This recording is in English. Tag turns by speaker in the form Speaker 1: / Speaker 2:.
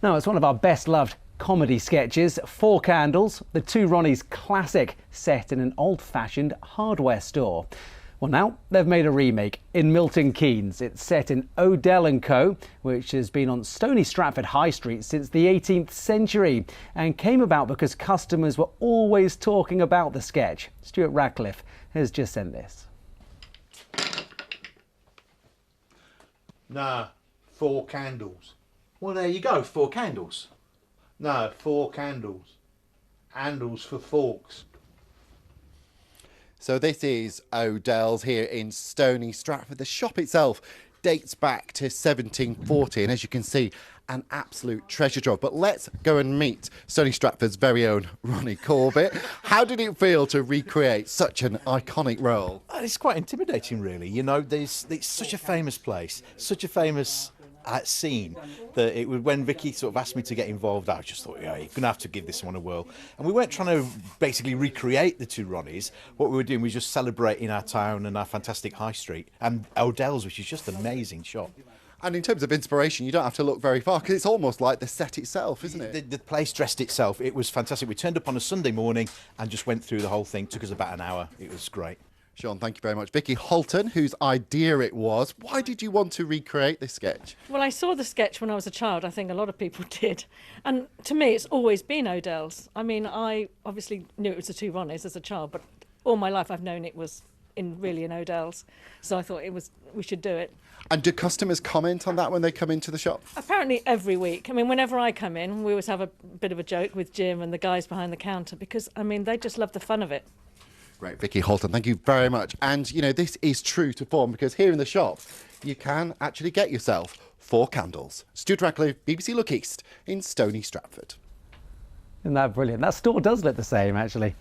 Speaker 1: Now, it's one of our best-loved comedy sketches, Four Candles, the two Ronnies classic set in an old-fashioned hardware store. Well, now they've made a remake in Milton Keynes. It's set in Odells & Co, which has been on Stony Stratford High Street since the 18th century and came about because customers were always talking about the sketch. Stuart Radcliffe has just sent this.
Speaker 2: No, four candles.
Speaker 3: Well, there you go, four candles.
Speaker 2: No, four candles. Handles for forks.
Speaker 4: So this is Odells here in Stony Stratford. The shop itself dates back to 1740 and as you can see, an absolute treasure trove. But let's go and meet Stony Stratford's very own Ronnie Corbett. How did it feel to recreate such an iconic role?
Speaker 3: It's quite intimidating, really. You know, it's such a famous place, such a famous scene that it would, when Vicky sort of asked me to get involved, I just thought, yeah, you're gonna have to give this one a whirl. And we weren't trying to basically recreate the two Ronnies. What we were doing was just celebrating our town and our fantastic high street and Odells, which is just an amazing shop.
Speaker 4: And in terms of inspiration, you don't have to look very far because it's almost like the set itself, isn't it?
Speaker 3: The place dressed itself. It was fantastic. We turned up on a Sunday morning and just went through the whole thing. Took us about an hour. It was great.
Speaker 4: Sean, thank you very much. Vicky Holton, whose idea it was. Why did you want to recreate this sketch?
Speaker 5: Well, I saw the sketch when I was a child. I think a lot of people did. And to me, it's always been Odells. I mean, I obviously knew it was the two Ronnies as a child, but all my life I've known it was really in Odells. So I thought we should do it.
Speaker 4: And do customers comment on that when they come into the shop?
Speaker 5: Apparently every week. I mean, whenever I come in, we always have a bit of a joke with Jim and the guys behind the counter because, I mean, they just love the fun of it.
Speaker 4: Great, Vicky Holton, thank you very much. And, you know, this is true to form because here in the shop, you can actually get yourself four candles. Stuart Radcliffe, BBC Look East in Stony Stratford.
Speaker 1: Isn't that brilliant? That store does look the same, actually.